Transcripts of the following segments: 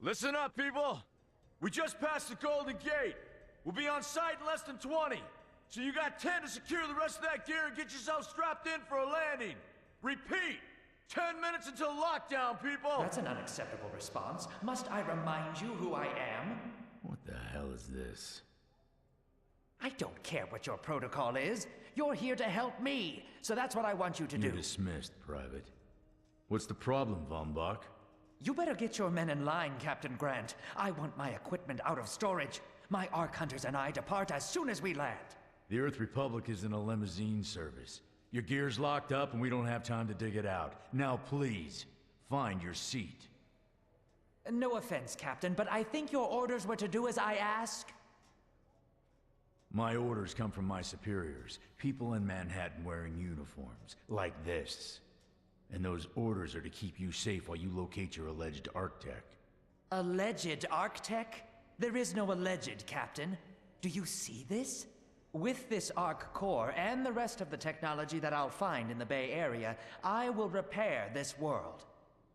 Listen up, people! We just passed the Golden Gate. We'll be on site in less than 20. So you got 10 to secure the rest of that gear and get yourself strapped in for a landing. Repeat! 10 minutes until lockdown, people! That's an unacceptable response. Must I remind you who I am? What the hell is this? I don't care what your protocol is. You're here to help me, so that's what I want you to do. You're dismissed, Private. What's the problem, Von Bach? You better get your men in line, Captain Grant. I want my equipment out of storage. My Ark Hunters and I depart as soon as we land. The Earth Republic is in a limousine service. Your gear's locked up and we don't have time to dig it out. Now please, find your seat. No offense, Captain, but I think your orders were to do as I ask. My orders come from my superiors. People in Manhattan wearing uniforms, like this. And those orders are to keep you safe while you locate your alleged Arctech. Alleged Arctech? There is no alleged, Captain. Do you see this? With this Ark core and the rest of the technology that I'll find in the Bay Area, I will repair this world.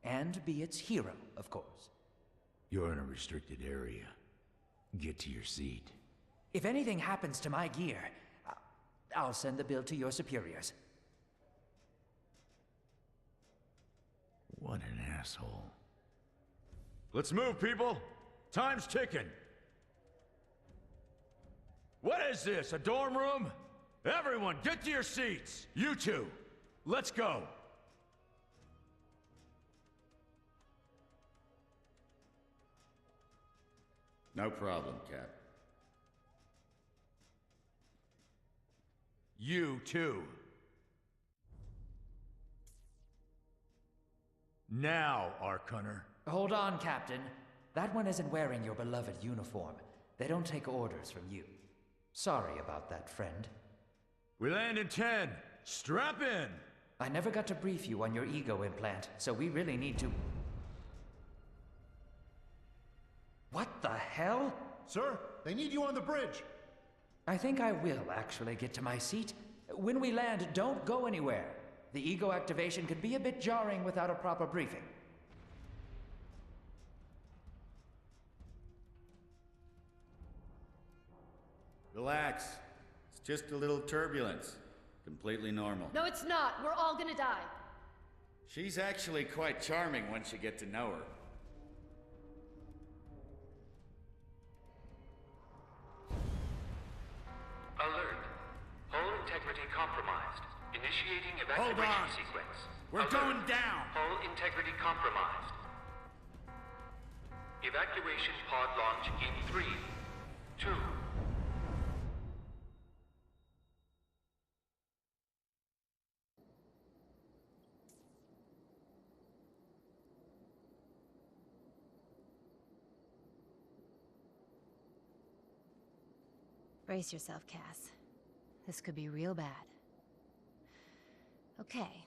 And be its hero, of course. You're in a restricted area. Get to your seat. If anything happens to my gear, I'll send the bill to your superiors. What an asshole. Let's move, people! Time's ticking! What is this, a dorm room? Everyone, get to your seats! You two, let's go! No problem, Cap. You too. Now, Ark Hunter. Hold on, Captain. That one isn't wearing your beloved uniform. They don't take orders from you. Sorry about that, friend. We land in 10. Strap in! I never got to brief you on your ego implant, so we really need to... What the hell? Sir, they need you on the bridge. I think I will actually get to my seat. When we land, don't go anywhere. The ego activation can be a bit jarring without a proper briefing. Relax. It's just a little turbulence. Completely normal. No, it's not. We're all gonna die. She's actually quite charming once you get to know her. Alert. Hull integrity compromised. Initiating Hold evacuation on. sequence. We're Alert. going down. Hull integrity compromised. Evacuation pod launch in 3, 2... Brace yourself, Cass. This could be real bad. Okay.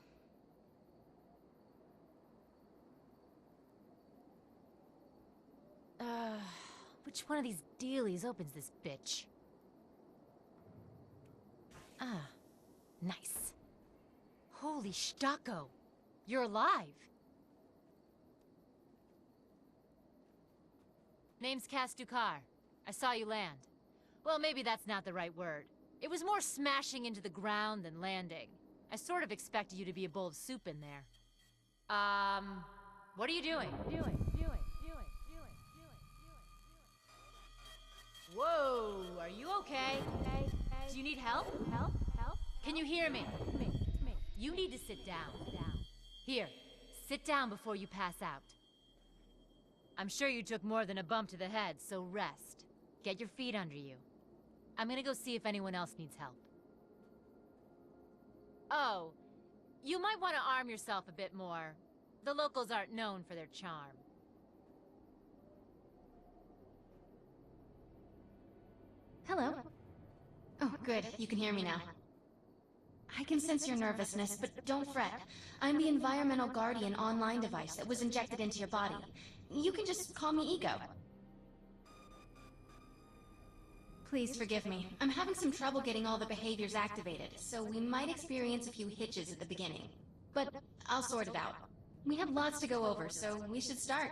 Which one of these dealies opens this bitch? Ah, nice. Holy Stacco! You're alive! Name's Cass Dukar. I saw you land. Well, maybe that's not the right word. It was more smashing into the ground than landing. I sort of expected you to be a bowl of soup in there. What are you doing? Whoa, are you okay? Do you need help? Help? Can you hear me? You need to sit down. Here, sit down before you pass out. I'm sure you took more than a bump to the head, so rest. Get your feet under you. I'm gonna go see if anyone else needs help. Oh, you might want to arm yourself a bit more. The locals aren't known for their charm. Hello. Oh, good. You can hear me now. I can sense your nervousness, but don't fret. I'm the environmental guardian online device that was injected into your body. You can just call me Ego. Please forgive me. I'm having some trouble getting all the behaviors activated, so we might experience a few hitches at the beginning. But I'll sort it out. We have lots to go over, so we should start.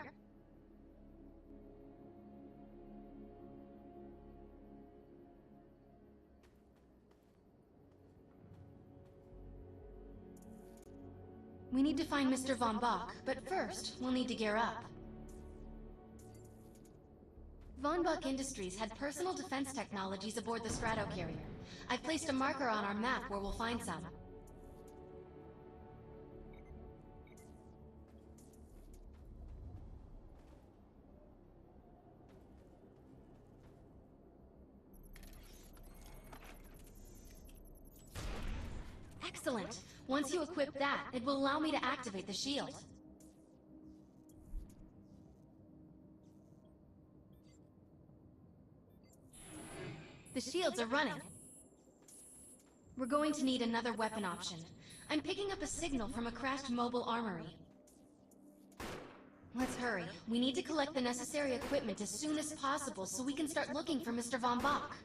We need to find Mr. Von Bach, but first, we'll need to gear up. Von Bach Industries had personal defense technologies aboard the Stratocarrier. I've placed a marker on our map where we'll find some. Excellent! Once you equip that, it will allow me to activate the shield. The shields are running. We're going to need another weapon option. I'm picking up a signal from a crashed mobile armory. Let's hurry. We need to collect the necessary equipment as soon as possible so we can start looking for Mr. Von Bach.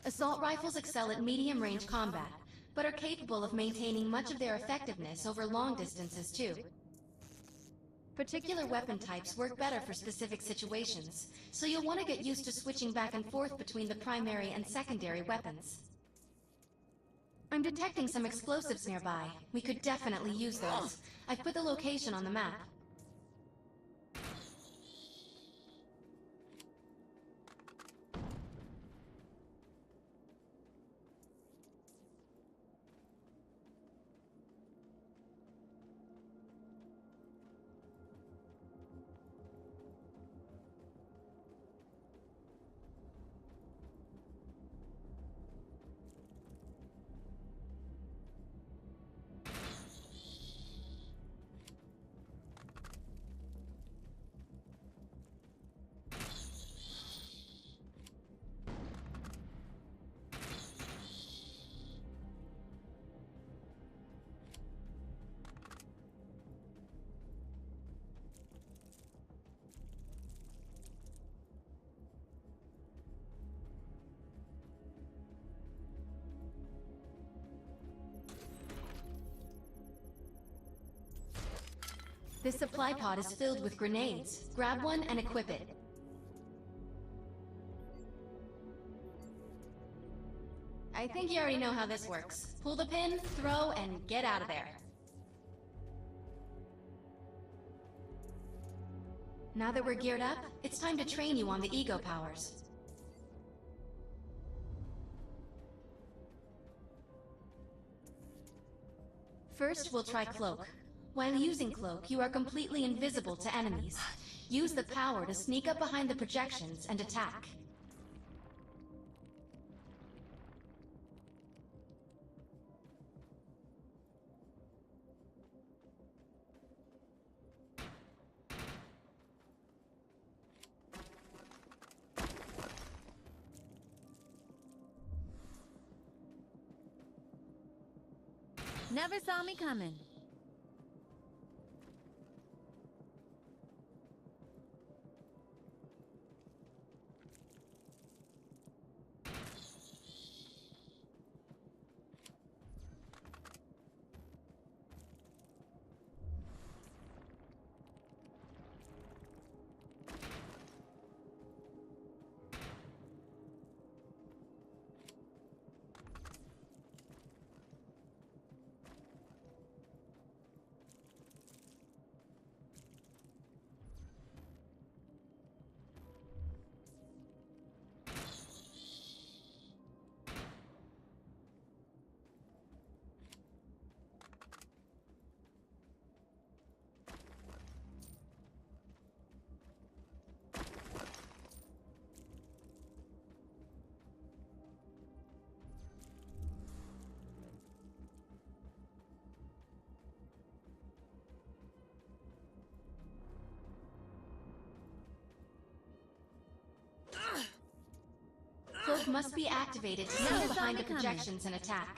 Assault rifles excel at medium-range combat, but are capable of maintaining much of their effectiveness over long distances too. Particular weapon types work better for specific situations, so you'll want to get used to switching back and forth between the primary and secondary weapons. I'm detecting some explosives nearby. We could definitely use those. I've put the location on the map. This supply pod is filled with grenades. Grab one and equip it. I think you already know how this works. Pull the pin, throw, and get out of there. Now that we're geared up, it's time to train you on the ego powers. First, we'll try Cloak. While using Cloak, you are completely invisible to enemies. Use the power to sneak up behind the projections and attack. Never saw me coming. Arc must be activated to see behind the projections and attack.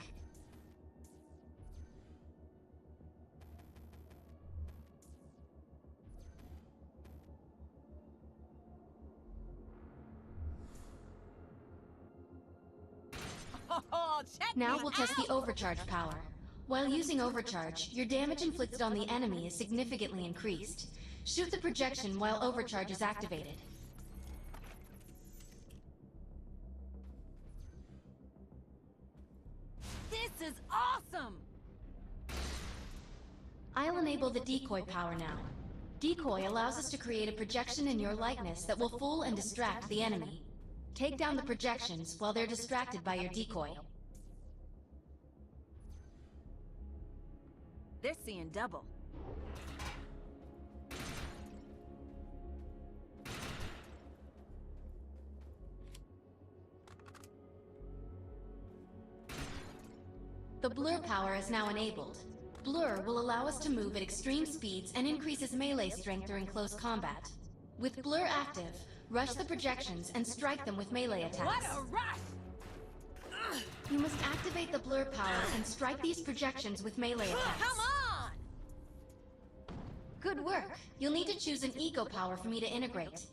Now we'll test the overcharge power. While using overcharge, your damage inflicted on the enemy is significantly increased. Shoot the projection while overcharge is activated. This is awesome! I'll enable the decoy power now. Decoy allows us to create a projection in your likeness that will fool and distract the enemy. Take down the projections while they're distracted by your decoy. They're seeing double. The blur power is now enabled. Blur will allow us to move at extreme speeds and increases melee strength during close combat. With blur active, rush the projections and strike them with melee attacks. What a rush! You must activate the blur power and strike these projections with melee attacks. Come on! Good work. You'll need to choose an ego power for me to integrate.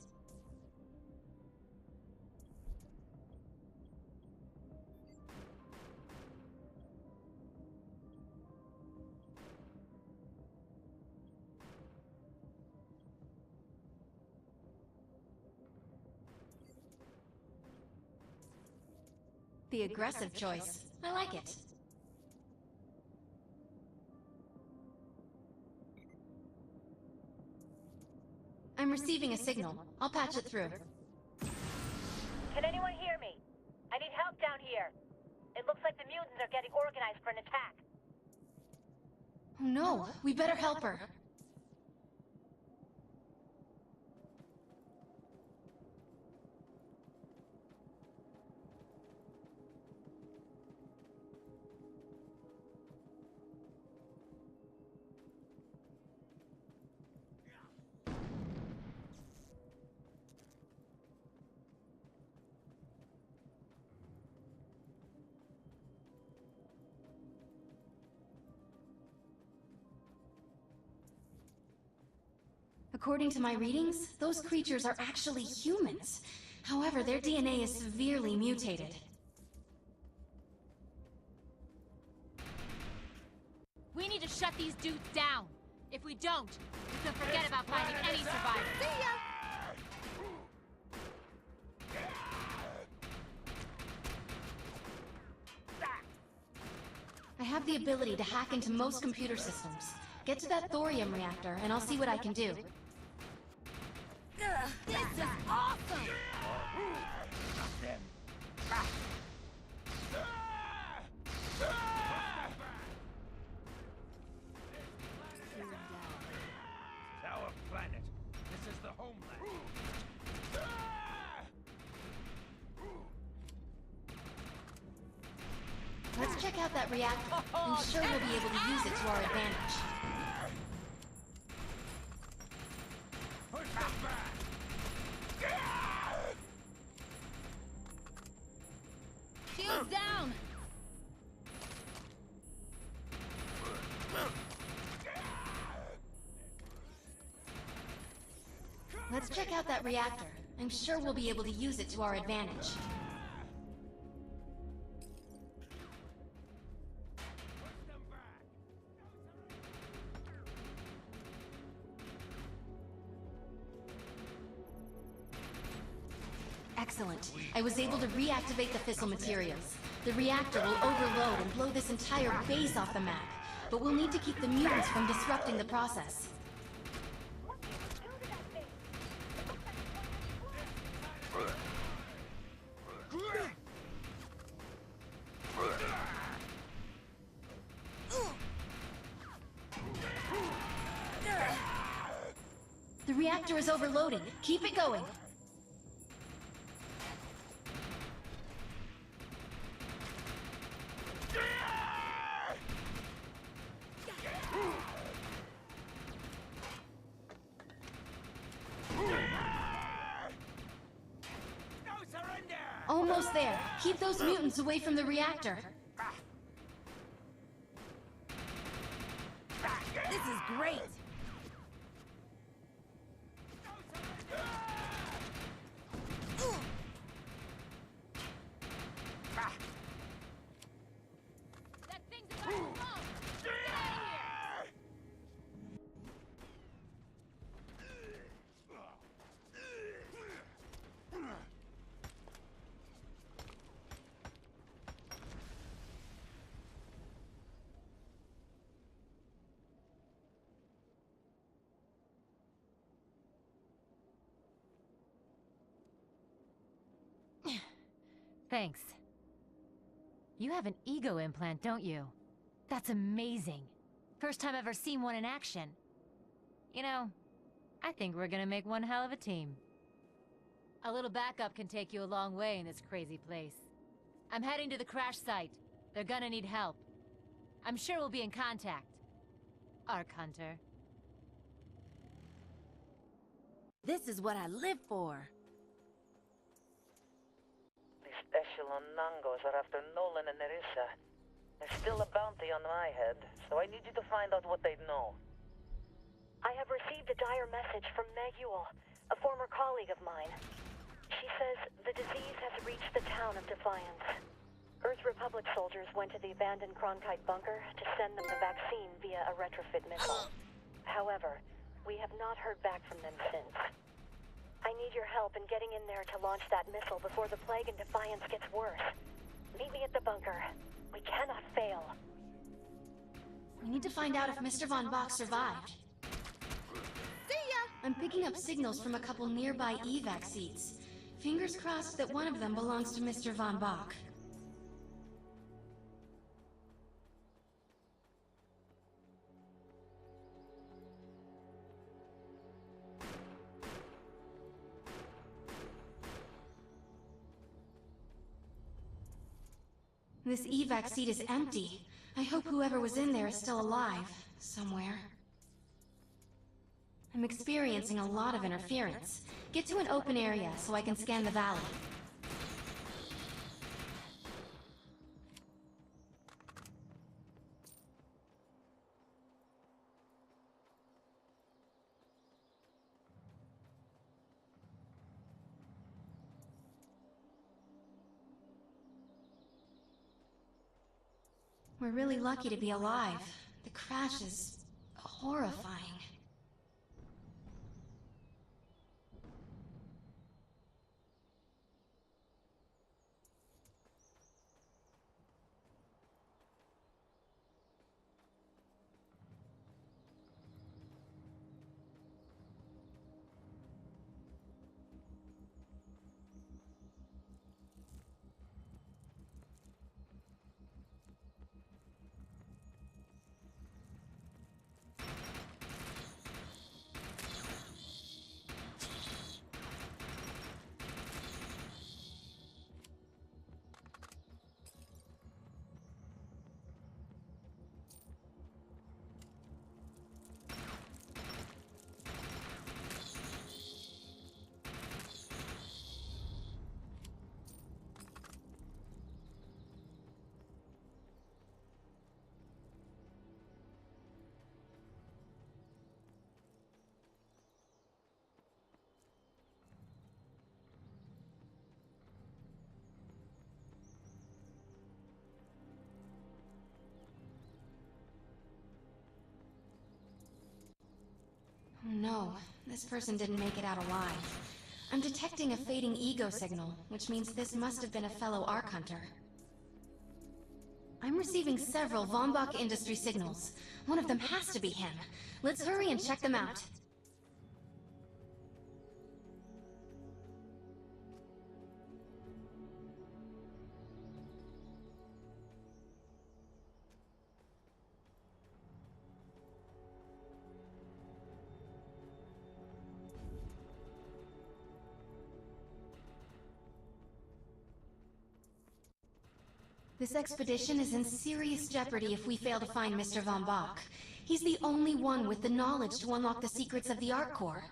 The aggressive choice. I like it. I'm receiving a signal. I'll patch it through. Can anyone hear me? I need help down here. It looks like the mutants are getting organized for an attack. Oh no, we better help her. According to my readings, those creatures are actually humans. However, their DNA is severely mutated. We need to shut these dudes down. If we don't, we can forget about finding any survivors. See ya! I have the ability to hack into most computer systems. Get to that thorium reactor, and I'll see what I can do. This is awesome! Our planet. This is the homeland. Let's check out that reactor. I'm sure we'll be able to use it to our advantage. Shields down! Let's check out that reactor. I'm sure we'll be able to use it to our advantage. Excellent. I was able to reactivate the fissile materials. The reactor will overload and blow this entire base off the map, but we'll need to keep the mutants from disrupting the process. The reactor is overloading. Keep it going. Almost almost there. Keep those mutants away from the reactor. This is great! That thing's about to blow! Get out of here! Thanks. You have an ego implant, don't you? That's amazing. First time I've ever seen one in action. You know, I think we're gonna make one hell of a team. A little backup can take you a long way in this crazy place. I'm heading to the crash site. They're gonna need help. I'm sure we'll be in contact. Arc Hunter. This is what I live for. Echelon Nangos are after Nolan and Nerissa. There's still a bounty on my head, so I need you to find out what they know. I have received a dire message from Meg Ewell, a former colleague of mine. She says the disease has reached the town of Defiance. Earth Republic soldiers went to the abandoned Cronkite bunker to send them the vaccine via a retrofit missile. However, we have not heard back from them since. I need your help in getting in there to launch that missile before the plague in Defiance gets worse. Meet me at the bunker. We cannot fail. We need to find out if Mr. Von Bach survived. See ya! I'm picking up signals from a couple nearby evac seats. Fingers crossed that one of them belongs to Mr. Von Bach. This evac seat is empty. I hope whoever was in there is still alive, somewhere. I'm experiencing a lot of interference. Get to an open area so I can scan the valley. We're really lucky to be alive. The crash is horrifying. Oh no, this person didn't make it out alive. I'm detecting a fading ego signal, which means this must have been a fellow Arc Hunter. I'm receiving several Von Bach Industry signals. One of them has to be him. Let's hurry and check them out. This expedition is in serious jeopardy if we fail to find Mr. Von Bach. He's the only one with the knowledge to unlock the secrets of the Arc Core.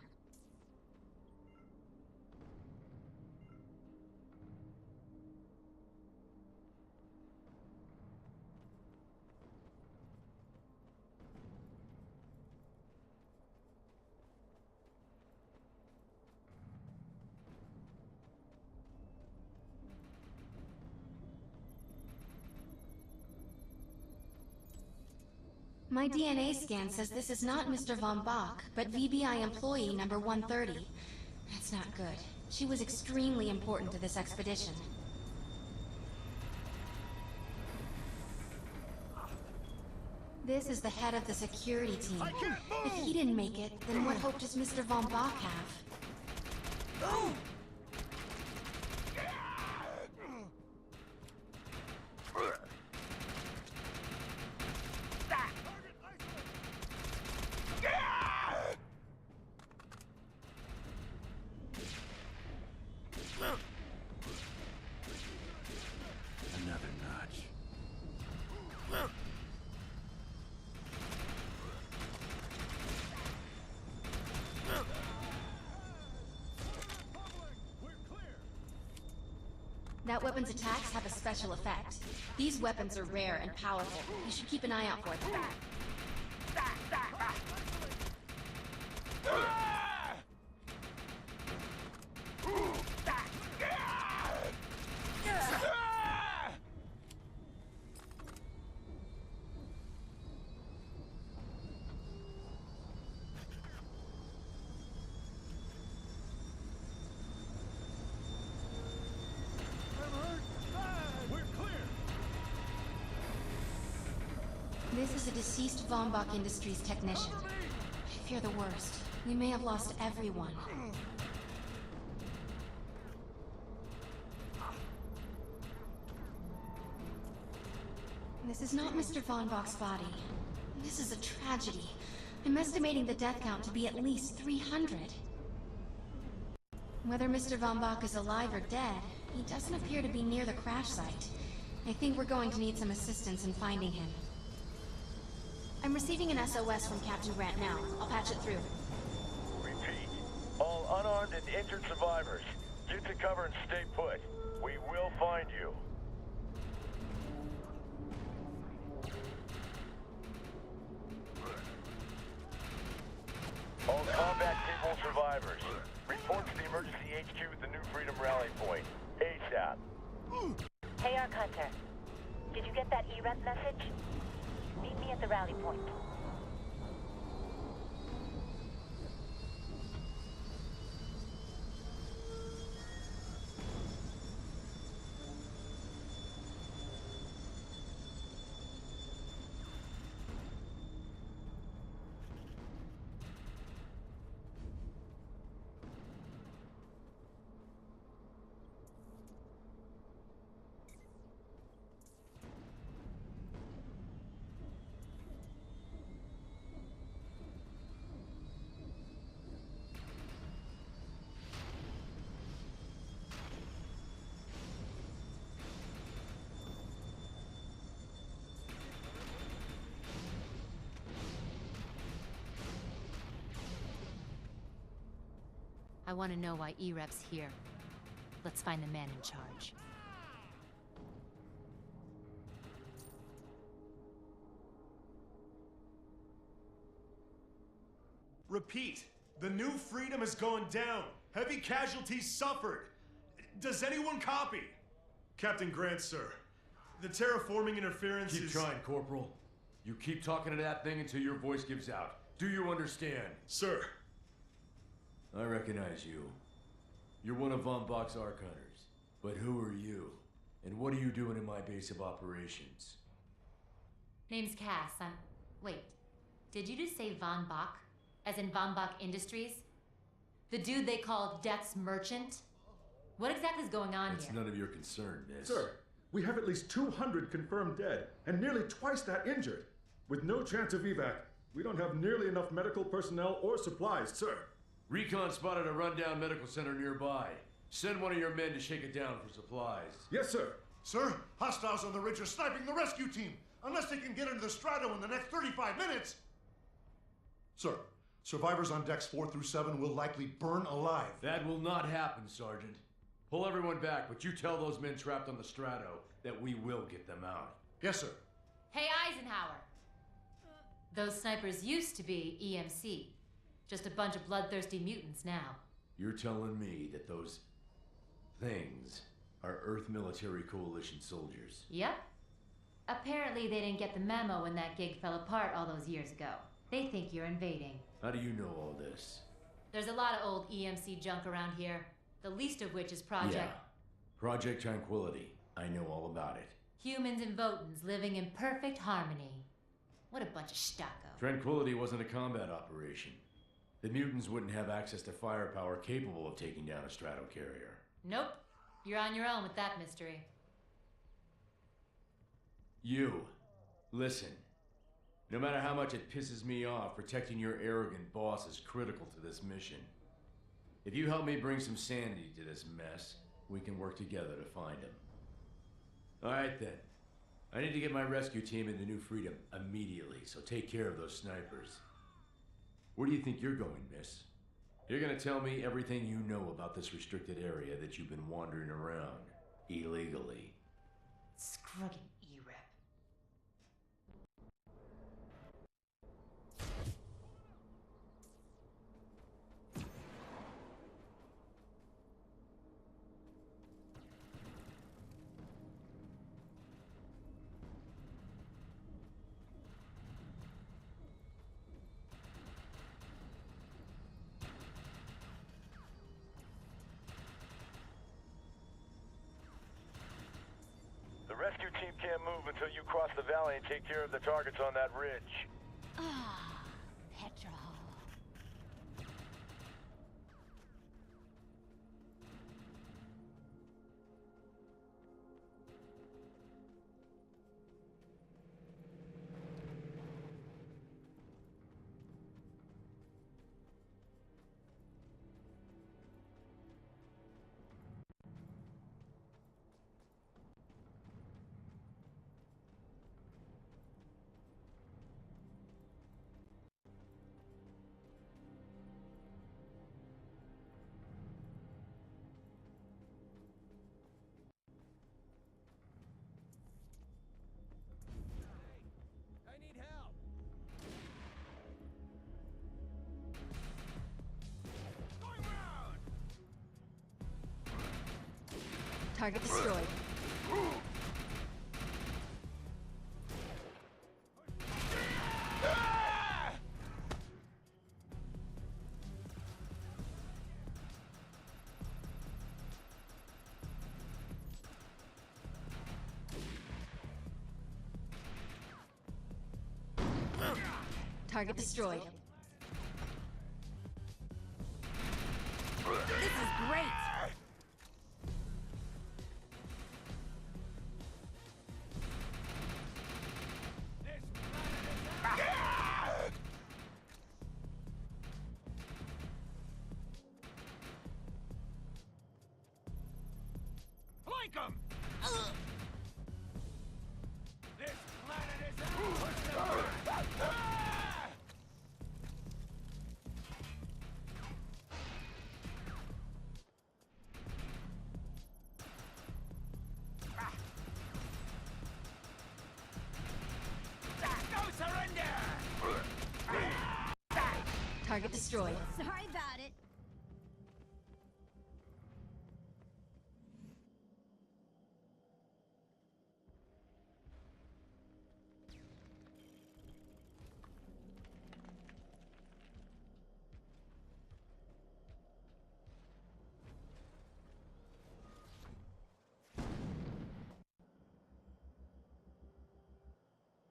My DNA scan says this is not Mr. Von Bach, but VBI employee number 130. That's not good. She was extremely important to this expedition. This is the head of the security team. If he didn't make it, then what hope does Mr. Von Bach have? Another notch. That weapon's attacks have a special effect. These weapons are rare and powerful. You should keep an eye out for them. This is a deceased Von Bach Industries technician. I fear the worst. We may have lost everyone. This is not Mr. Von Bach's body. This is a tragedy. I'm estimating the death count to be at least 300. Whether Mr. Von Bach is alive or dead, he doesn't appear to be near the crash site. I think we're going to need some assistance in finding him. I'm receiving an SOS from Captain Grant now. I'll patch it through. Repeat. All unarmed and injured survivors, get to cover and stay put. We will find you. All combat capable survivors, report to the emergency HQ at the New Freedom Rally Point. ASAP. Hey, Arc Hunter. Did you get that E-Rep message? Meet me at the rally point. I want to know why E-Rep's here. Let's find the man in charge. Repeat. The New Freedom is going down. Heavy casualties suffered. Does anyone copy? Captain Grant, sir. The terraforming interference Keep trying, Corporal. You keep talking to that thing until your voice gives out. Do you understand? Sir. I recognize you. You're one of Von Bach's Arc Hunters. But who are you? And what are you doing in my base of operations? Name's Cass. Wait. Did you just say Von Bach? As in Von Bach Industries? The dude they call Death's Merchant? What exactly is going on here? It's none of your concern, miss. Sir, we have at least 200 confirmed dead, and nearly twice that injured. With no chance of evac, we don't have nearly enough medical personnel or supplies, sir. Recon spotted a rundown medical center nearby. Send one of your men to shake it down for supplies. Yes, sir. Sir, hostiles on the ridge are sniping the rescue team. Unless they can get into the Strato in the next 35 minutes. Sir, survivors on decks 4 through 7 will likely burn alive. That will not happen, Sergeant. Pull everyone back, but you tell those men trapped on the Strato that we will get them out. Yes, sir. Hey, Eisenhower! Those snipers used to be EMC. Just a bunch of bloodthirsty mutants now. You're telling me that those things are Earth Military Coalition soldiers? Yep. Apparently they didn't get the memo when that gig fell apart all those years ago. They think you're invading. How do you know all this? There's a lot of old EMC junk around here, the least of which is Project... Yeah. Project Tranquility. I know all about it. Humans and Votans living in perfect harmony. What a bunch of stucco. Tranquility wasn't a combat operation. The mutants wouldn't have access to firepower capable of taking down a stratocarrier. Nope. You're on your own with that mystery. You. Listen. No matter how much it pisses me off, protecting your arrogant boss is critical to this mission. If you help me bring some sanity to this mess, we can work together to find him. All right then. I need to get my rescue team into New Freedom immediately, so take care of those snipers. Where do you think you're going, miss? You're gonna tell me everything you know about this restricted area that you've been wandering around illegally. Scrugging E-Rep. The rescue team can't move until you cross the valley and take care of the targets on that ridge. Ah, petrol. Target destroyed. Target destroyed. This is great! Flank 'em! This planet is ours! No surrender! Target destroyed. Sorry about it.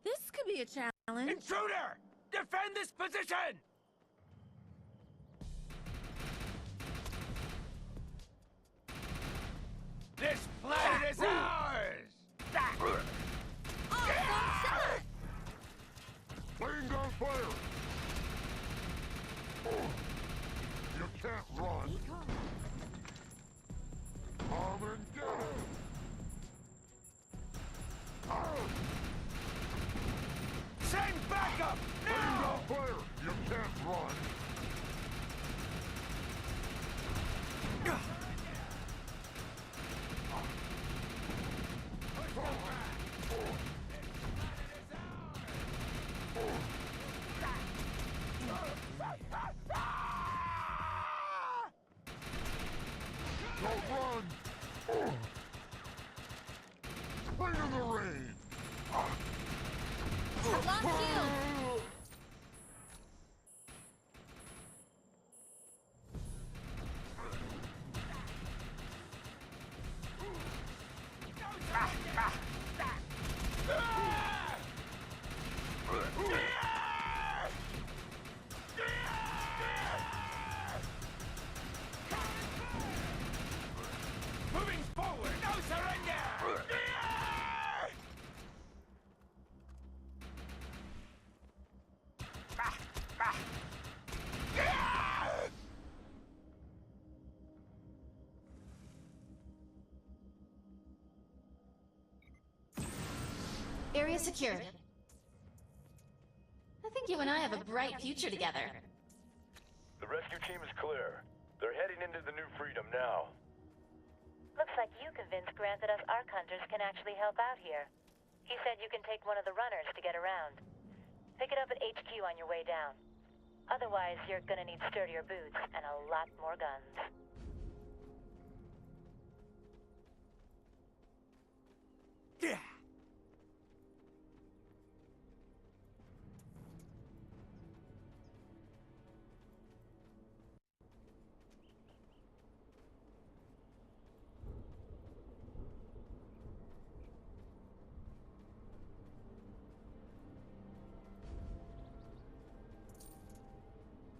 This could be a challenge. Intruder! Defend this position! This planet is ours! Plane gun fire! You can't run! Armageddon! Send backup! Plane Now! gun fire! You can't run! Don't run! Plane in the rain! Lock shield! Moving forward, no surrender! Area secured. I think you and I have a bright future together. The rescue team is clear. They're heading into the New Freedom now. Looks like you convinced Grant that us Ark Hunters can actually help out here. He said you can take one of the runners to get around. Pick it up at HQ on your way down. Otherwise, you're gonna need sturdier boots and a lot more guns. Yeah.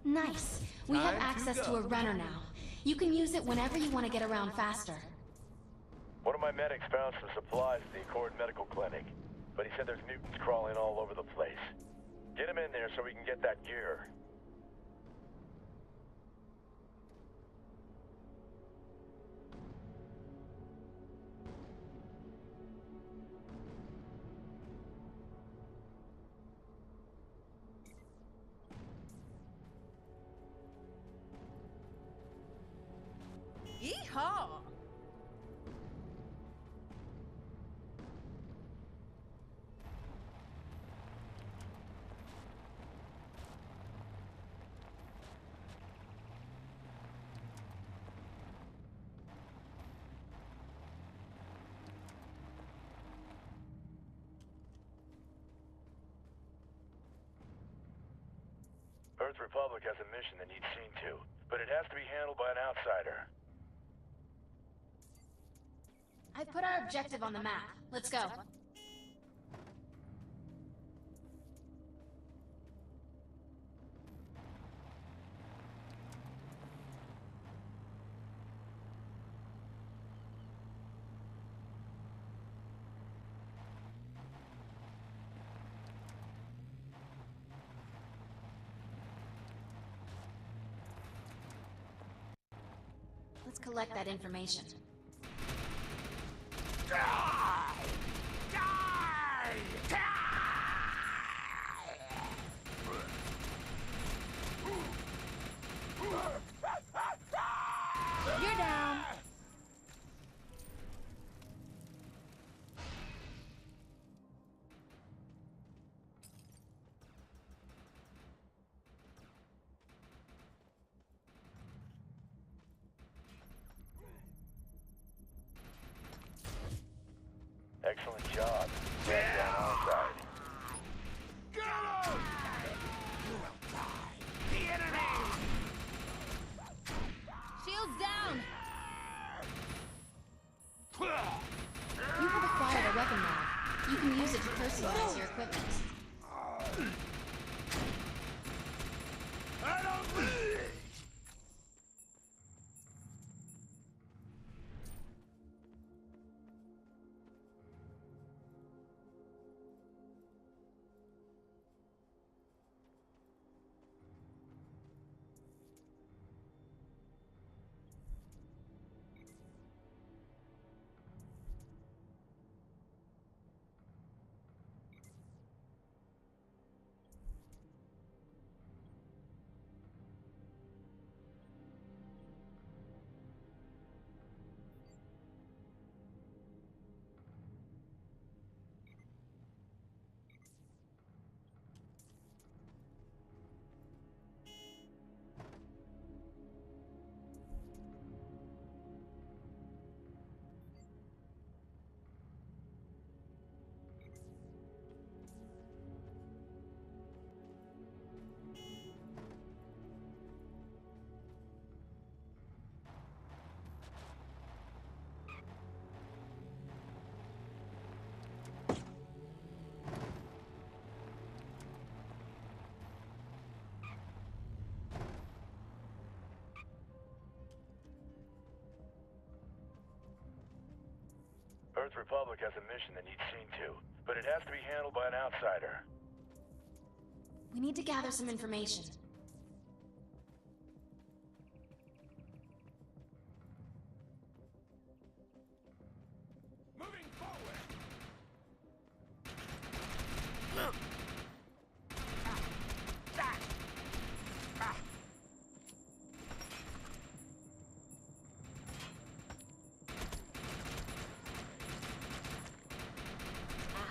Nice. We have Time to access go. to a runner now. You can use it whenever you want to get around faster. One of my medics found some supplies at the Accord Medical Clinic, but he said there's mutants crawling all over the place. Get him in there so we can get that gear. Yeehaw! Earth Republic has a mission that needs seen to, but it has to be handled by an outsider. I've put our objective on the map. Let's go. Let's collect that information. You're down. Excellent job. Stand down our side. Shields down. You have acquired a weapon mod. You can use it to personalize your equipment. I don't bleed! Earth Republic has a mission that needs seen to, but it has to be handled by an outsider. We need to gather some information. Moving forward!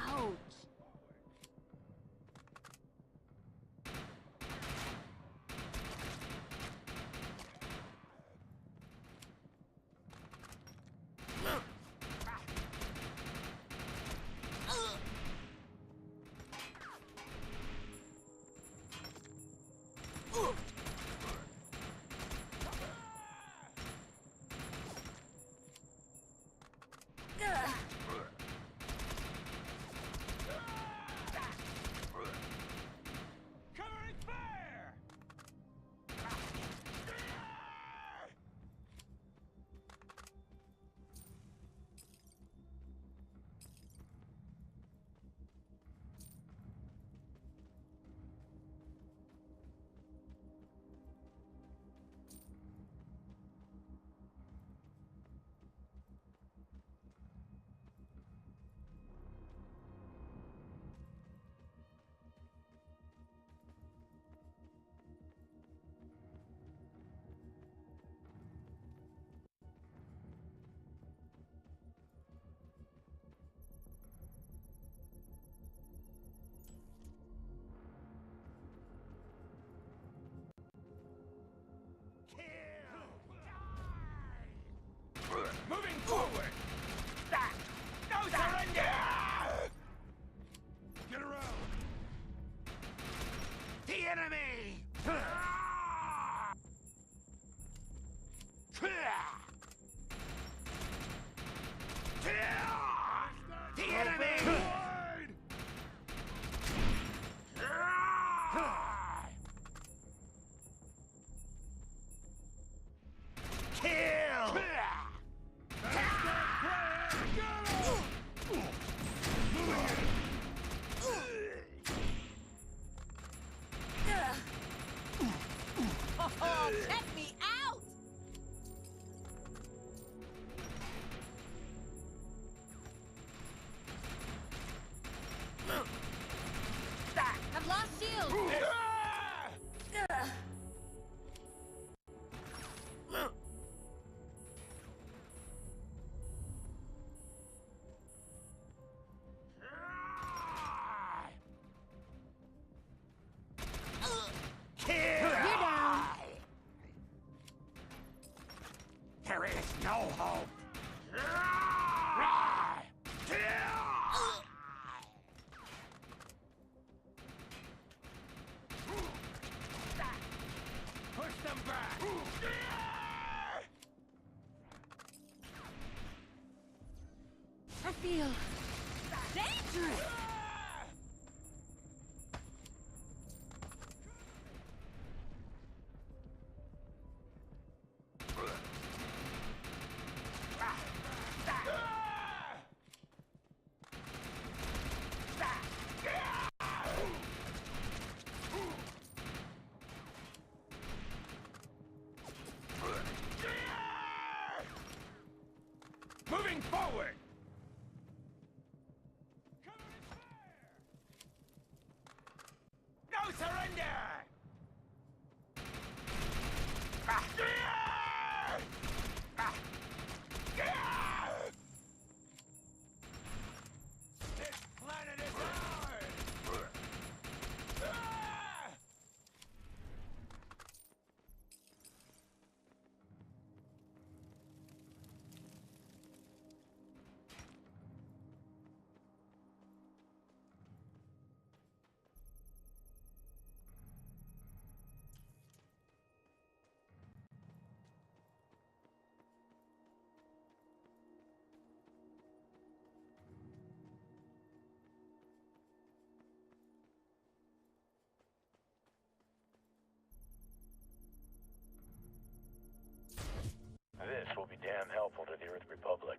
Ouch. Covering fire! Moving forward! No surrender! Get around! The enemy! The enemy! Kill! Oh, check me out! I've lost shield! You're down! There is no hope! Push them back! I feel dangerous! Moving forward! No surrender! This planet is ours! This will be damn helpful to the Earth Republic.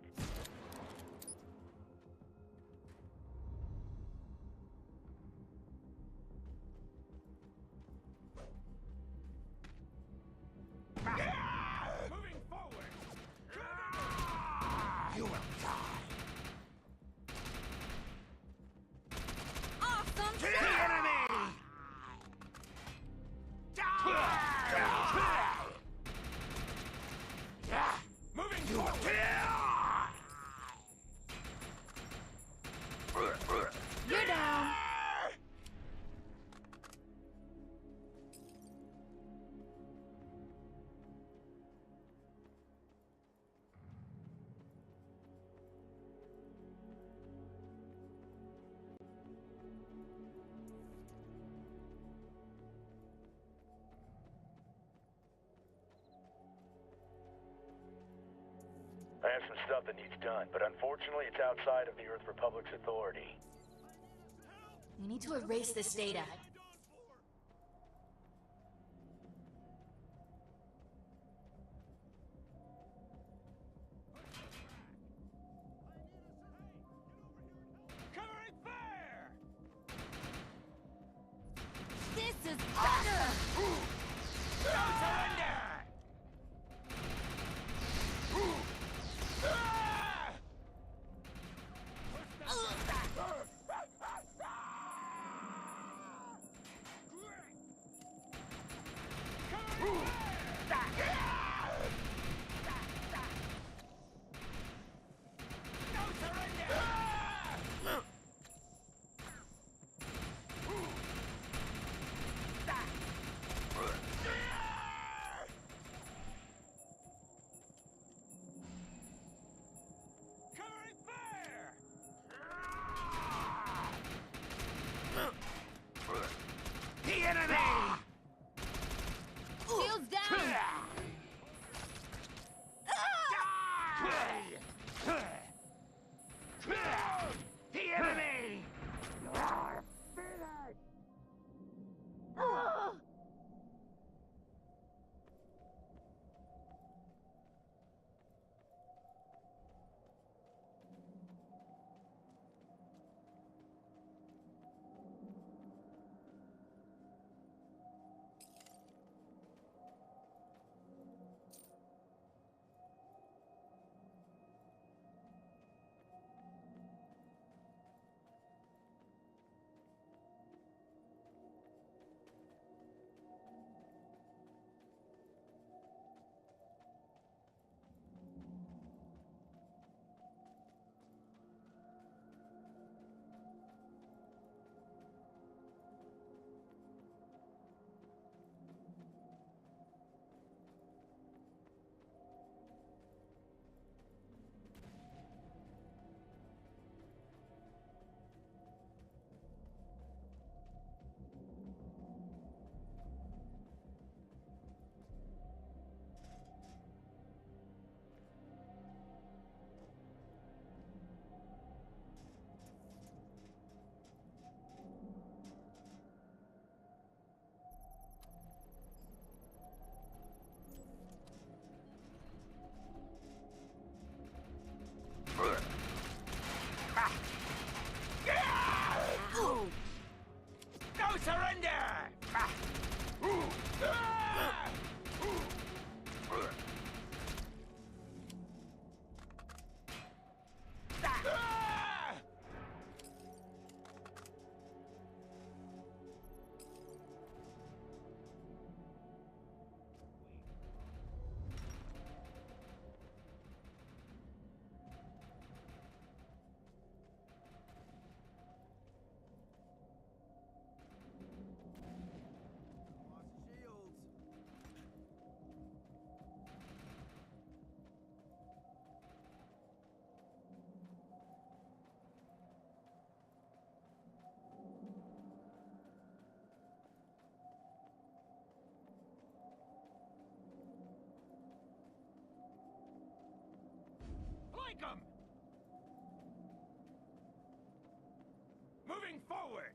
have some stuff that needs done, but unfortunately it's outside of the Earth Republic's authority. We need to erase this data. Covering fire! This is better! No surrender! Shields down! The enemy! No surrender! Flank 'em! Moving forward!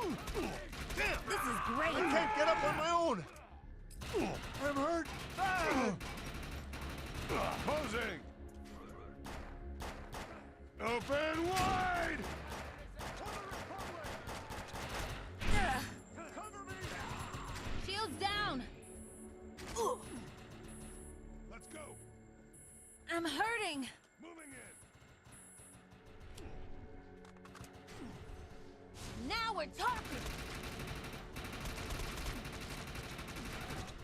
This is great. I can't get up on my own. I'm hurt. Closing. Open wide. Shields down. Let's go. I'm hurting. Moving in. Now we're talking.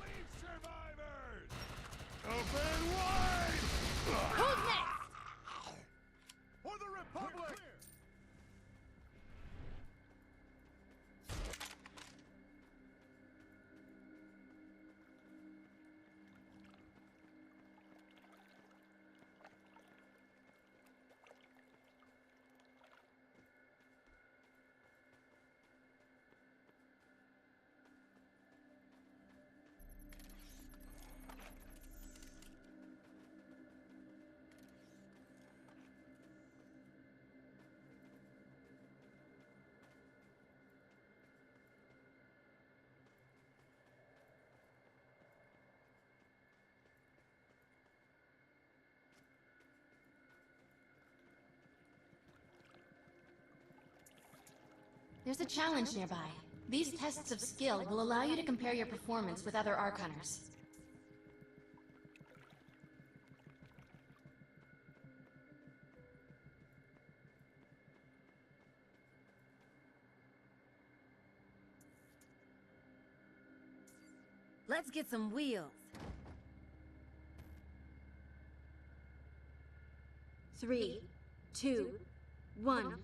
Leave survivors. Open wide. Who's next? For the Republic. There's a challenge nearby. These tests of skill will allow you to compare your performance with other Ark Hunters. Let's get some wheels. 3, 2, 1.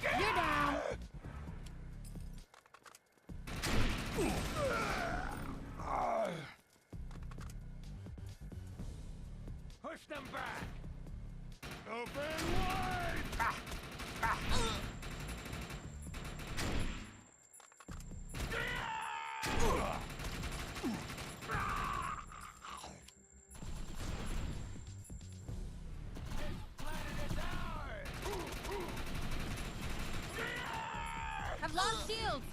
You're down. Push them back. Open wide. I've lost shields.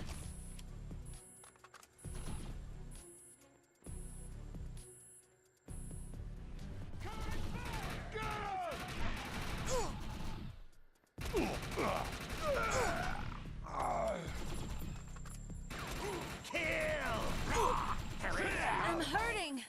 I'm hurting.